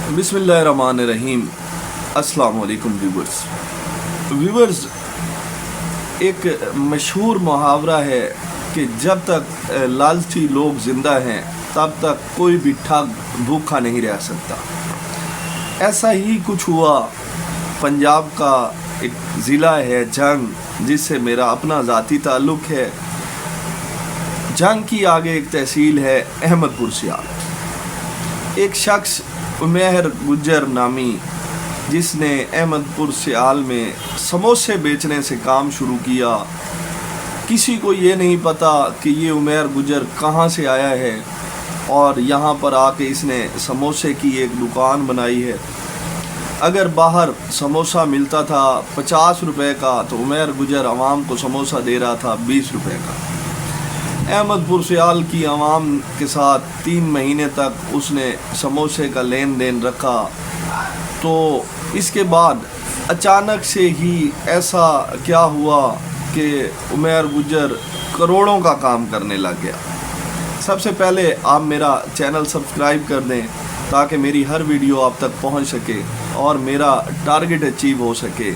बिस्मिल्लाहिर्रहमानिर्रहीम। अस्सलाम वालेकुम व्यूवर्स, एक मशहूर मुहावरा है कि जब तक लालची लोग ज़िंदा हैं तब तक कोई भी ठग भूखा नहीं रह सकता। ऐसा ही कुछ हुआ। पंजाब का एक ज़िला है जंग, जिससे मेरा अपना ज़ाती ताल्लुक़ है। जंग की आगे एक तहसील है अहमदपुर सियाल। एक शख्स उमैर गुज्जर नामी, जिसने अहमदपुर सियाल में समोसे बेचने से काम शुरू किया। किसी को ये नहीं पता कि ये उमैर गुज्जर कहाँ से आया है और यहाँ पर आके इसने समोसे की एक दुकान बनाई है। अगर बाहर समोसा मिलता था 50 रुपए का, तो उमैर गुज्जर आवाम को समोसा दे रहा था 20 रुपए का। अहमदपुर सियाल की आवाम के साथ 3 महीने तक उसने समोसे का लेन देन रखा। तो इसके बाद अचानक से ही ऐसा क्या हुआ कि उमैर गुज्जर करोड़ों का काम करने लग गया। सबसे पहले आप मेरा चैनल सब्सक्राइब कर दें ताकि मेरी हर वीडियो आप तक पहुंच सके और मेरा टारगेट अचीव हो सके।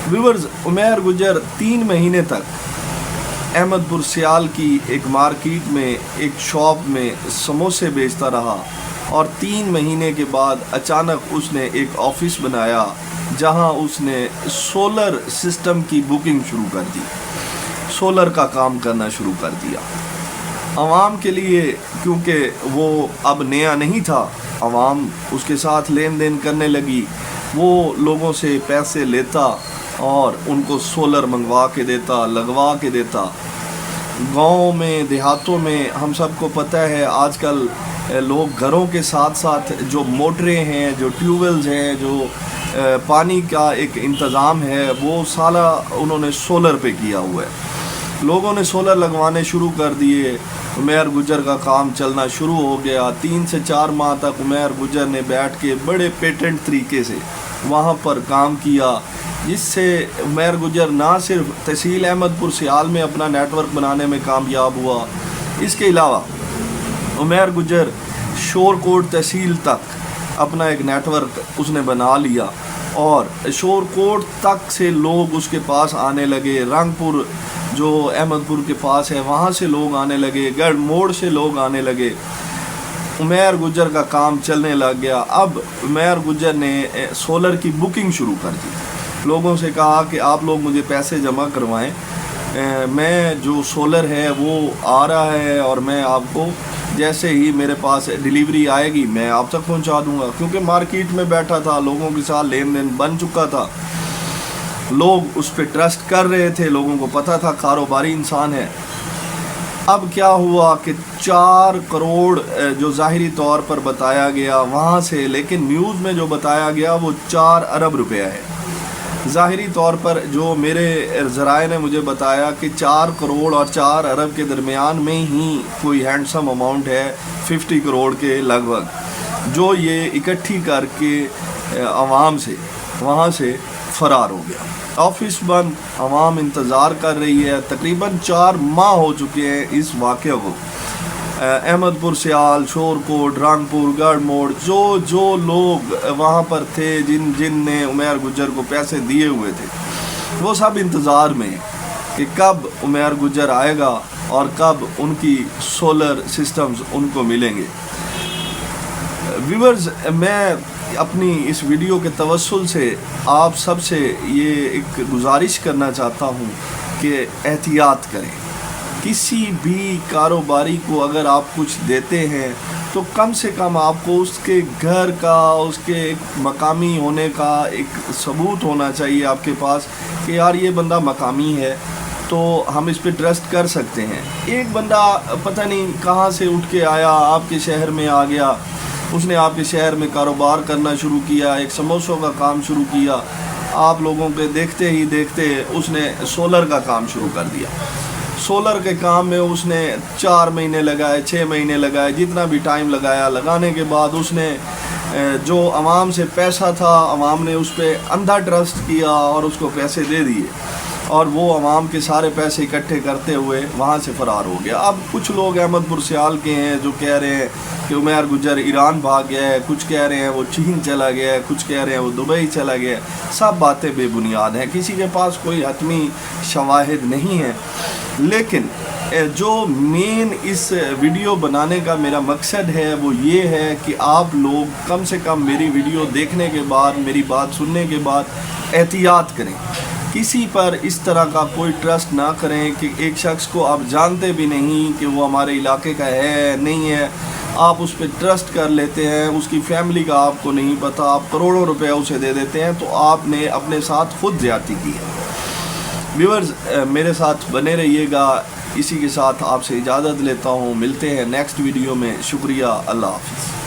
व्यूअर्स, उमैर गुज्जर 3 महीने तक अहमदपुर सियाल की एक मार्केट में एक शॉप में समोसे बेचता रहा और 3 महीने के बाद अचानक उसने एक ऑफिस बनाया जहां उसने सोलर सिस्टम की बुकिंग शुरू कर दी। सोलर का काम करना शुरू कर दिया आवाम के लिए, क्योंकि वो अब नया नहीं था। आवाम उसके साथ लेन देन करने लगी। वो लोगों से पैसे लेता और उनको सोलर मंगवा के देता, लगवा के देता। गांव में, देहातों में हम सबको पता है आजकल लोग घरों के साथ साथ जो मोटरें हैं, जो ट्यूबवेल्स हैं, जो पानी का एक इंतज़ाम है, वो सारा उन्होंने सोलर पे किया हुआ है। लोगों ने सोलर लगवाने शुरू कर दिए। उमैर गुज्जर का काम चलना शुरू हो गया। 3 से 4 माह तक उमैर गुज्जर ने बैठ के बड़े पेटेंट तरीके से वहाँ पर काम किया, जिससे उमैर गुज्जर ना सिर्फ तहसील अहमदपुर सियाल में अपना नेटवर्क बनाने में कामयाब हुआ, इसके अलावा उमैर गुज्जर शोरकोट तहसील तक अपना एक नेटवर्क उसने बना लिया और शोरकोट तक से लोग उसके पास आने लगे। रंगपुर जो अहमदपुर के पास है, वहाँ से लोग आने लगे। गढ़ मोड़ से लोग आने लगे। उमैर गुज्जर का काम चलने लग गया। अब उमैर गुज्जर ने सोलर की बुकिंग शुरू कर दी। लोगों से कहा कि आप लोग मुझे पैसे जमा करवाएं, मैं जो सोलर है वो आ रहा है और मैं आपको जैसे ही मेरे पास डिलीवरी आएगी मैं आप तक पहुंचा दूंगा। क्योंकि मार्केट में बैठा था, लोगों के साथ लेन देन बन चुका था, लोग उस पर ट्रस्ट कर रहे थे, लोगों को पता था कारोबारी इंसान है। अब क्या हुआ कि 4 करोड़ जो ज़ाहिरी तौर पर बताया गया वहाँ से, लेकिन न्यूज़ में जो बताया गया वो 4 अरब रुपया है। ज़ाहिरी तौर पर जो मेरे ज़राए ने मुझे बताया कि 4 करोड़ और 4 अरब के दरमियान में ही कोई हैंडसम अमाउंट है, 50 करोड़ के लगभग, जो ये इकट्ठी करके आवाम से वहाँ से फ़रार हो गया। ऑफिस बंद, आवाम इंतज़ार कर रही है। तकरीबन 4 माह हो चुके हैं इस वाक़े को। अहमदपुर सियाल, शोरकोट, रंगपुर, गढ़ मोड़, जो लोग वहाँ पर थे, जिन ने उमैर गुज्जर को पैसे दिए हुए थे, वो सब इंतज़ार में कि कब उमैर गुज्जर आएगा और कब उनकी सोलर सिस्टम्स उनको मिलेंगे। व्यूअर्स, मैं अपनी इस वीडियो के तवस्सुल से आप सबसे ये एक गुजारिश करना चाहता हूँ कि एहतियात करें। किसी भी कारोबारी को अगर आप कुछ देते हैं तो कम से कम आपको उसके घर का, उसके एक मकामी होने का एक सबूत होना चाहिए आपके पास कि यार ये बंदा मकामी है, तो हम इस पे ट्रस्ट कर सकते हैं। एक बंदा पता नहीं कहाँ से उठ के आया, आपके शहर में आ गया, उसने आपके शहर में कारोबार करना शुरू किया, एक समोसों का काम शुरू किया। आप लोगों के देखते ही देखते उसने सोलर का काम शुरू कर दिया। सोलर के काम में उसने 4 महीने लगाए, 6 महीने लगाए, जितना भी टाइम लगाया। लगाने के बाद उसने जो आवाम से पैसा था, आवाम ने उस पर अंधा ट्रस्ट किया और उसको पैसे दे दिए। اور وہ عوام کے سارے پیسے اکٹھے کرتے ہوئے وہاں سے فرار ہو گیا۔ اب کچھ لوگ احمد پور سیال کے ہیں جو کہہ رہے ہیں کہ عمیر گجر ایران بھاگ گیا ہے، کچھ کہہ رہے ہیں وہ چین چلا گیا ہے، کچھ کہہ رہے ہیں وہ دبئی چلا گیا ہے۔ سب باتیں بے بنیاد ہیں، کسی کے پاس کوئی حتمی شواہد نہیں ہے۔ لیکن جو مین اس ویڈیو بنانے کا میرا مقصد ہے وہ یہ ہے کہ آپ لوگ کم سے کم میری ویڈیو دیکھنے کے بعد، میری بات سننے کے بعد احتیاط کریں، کسی پر اس طرح کا کوئی ٹرسٹ نہ کریں کہ ایک شخص کو آپ جانتے بھی نہیں کہ وہ ہمارے علاقے کا ہے نہیں ہے، آپ اس پہ ٹرسٹ کر لیتے ہیں، اس کی فیملی کا آپ کو نہیں پتہ، آپ کروڑوں روپے اسے دے دیتے ہیں، تو آپ نے اپنے ساتھ خود زیادتی کی ہے۔ ویورز میرے ساتھ بنے رہیے گا، اسی کے ساتھ آپ سے اجازت لیتا ہوں، ملتے ہیں نیکسٹ ویڈیو میں، شکریہ، اللہ حافظ۔